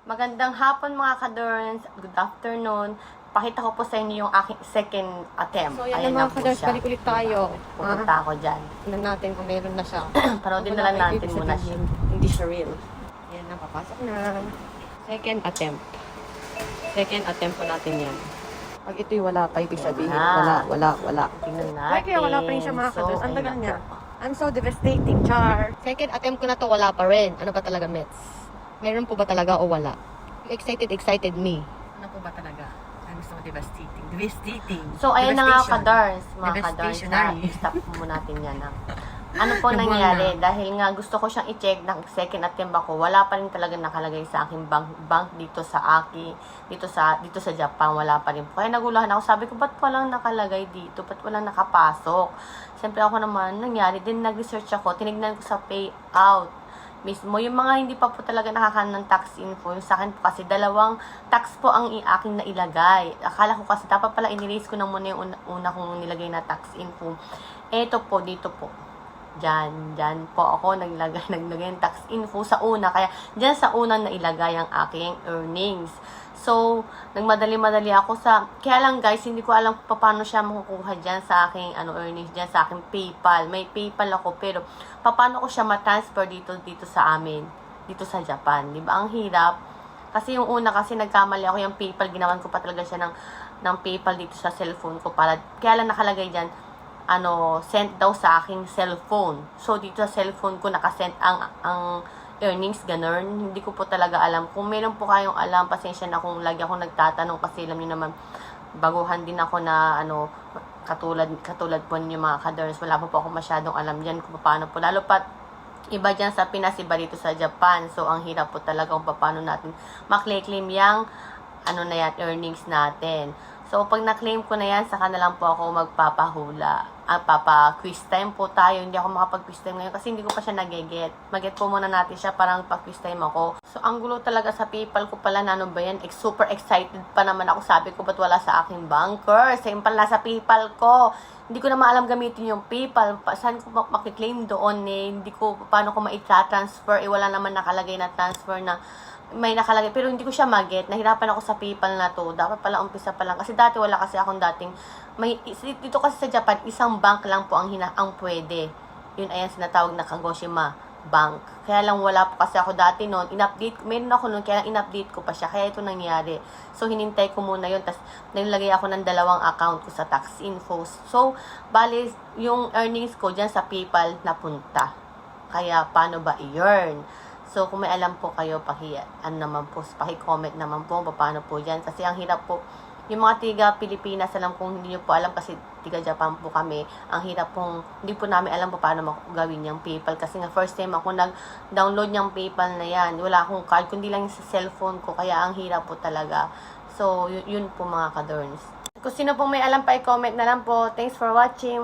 Magandang hapon mga kadorns. Good afternoon. Pakita ko po sa inyo yung aking second attempt. So, yan Ayan na na mga po kadorns, siya. balik ulit tayo. Pupunta ako dyan. Tignan natin kung meron na siya. Paroodin na lang natin muna siya. Hindi siya real. Yan na, papasok na. Second attempt. Second attempt po natin yan. Pag ito'y wala pa, ibig sabihin, wala. Tingnan natin. Ay, kaya wala pa rin siya mga kadorns. Ang ayun tagal na niya. po. I'm so devastating, Char. Second attempt ko na to, wala pa rin. Ano ba talaga, Mets? Meron po ba talaga o wala? You excited me. Ano po ba talaga? I'm so devastating. So, ayan na nga kadorns. Mga kadorns, Devastationary. stop mo natin yan. Ano po Nabuwang nangyari? Dahil nga gusto ko siyang i-check ng second attempt ako, wala pa rin talaga nakalagay sa aking bank dito sa dito sa Japan, wala pa rin po. Kaya naguluhan ako, sabi ko, ba't walang nakalagay dito? Ba't walang nakapasok? Siyempre ako naman, nangyari din, nag-research ako, tinignan ko sa payout mismo. Yung mga hindi pa po talaga nakakaano ng tax info, yung sa akin po kasi dalawang tax po ang aking nailagay. Akala ko kasi dapat pala in-erase ko na muna yung una kong nilagay na tax info. Eto po, dito po. Diyan po ako naglagay ng tax info sa una. Kaya diyan sa una nailagay ang aking earnings. So, nagmadali-madali ako kaya lang guys, hindi ko alam paano siya makukuha diyan sa aking earnings diyan sa aking PayPal. May PayPal ako pero paano ko siya ma-transfer dito sa amin, dito sa Japan. 'Di ba? Ang hirap. Kasi yung una kasi nagkamali ako yung PayPal, ginawan ko pa talaga siya ng PayPal dito sa cellphone ko kaya lang nakalagay diyan sent daw sa aking cellphone. So, dito sa cellphone ko nakasend ang earnings, ganun. Hindi ko po talaga alam. Kung meron po kayong alam, pasensya na kung lagi ako nagtatanong kasi alam niyo naman, baguhan din ako na katulad po ninyo mga kadorns. Wala po ako masyadong alam dyan kung paano po. Lalo pa, iba dyan sa Pinas, iba dito sa Japan. So, ang hirap po talaga kung paano natin makle-claim yung earnings natin. So, pag na-claim ko na yan, saka na lang po ako magpapahula. Papa-quiz time po tayo. Hindi ako makapag-quiz time ngayon kasi hindi ko pa siya nag-get. Mag-get po muna natin siya, parang pa-quiz time ako. So, ang gulo talaga sa PayPal ko pala na ba yan? Super excited pa naman ako. Sabi ko, ba't wala sa aking banker? Same pala sa PayPal ko. Hindi ko na maalam gamitin yung PayPal. Saan ko makiklaim doon eh? Hindi ko, paano ko ma-transfer? Wala naman nakalagay na transfer na may nakalagay, pero hindi ko siya mag-get. Nahirapan ako sa PayPal na to. Dapat pala umpisa pa lang. Kasi dati wala kasi akong dating, dito kasi sa Japan, isang bank lang po ang pwede. Yun ayan sinatawag na Kagoshima Bank. Kaya lang wala po kasi ako dati noon. Meron ako noon, kaya lang in-update ko pa siya. Kaya ito nangyari. So, hinintay ko muna yun. Tapos, nilagay ako ng dalawang account ko sa tax info. So, bali, yung earnings ko dyan sa PayPal napunta. Kaya, paano ba i-earn? So, kung may alam po kayo, paki-comment naman po paano po dyan. Kasi ang hirap po, yung mga tiga Pilipinas, alam kong hindi nyo po alam kasi tiga Japan po kami. Ang hirap pong, hindi po namin alam po paano gawin yung PayPal. Kasi nga first time ako nag-download yung PayPal na yan. Wala akong card, kundi lang sa cellphone ko. Kaya ang hirap po talaga. So, yun po mga kadorns. Kung sino po may alam pa, i-comment na lang po. Thanks for watching.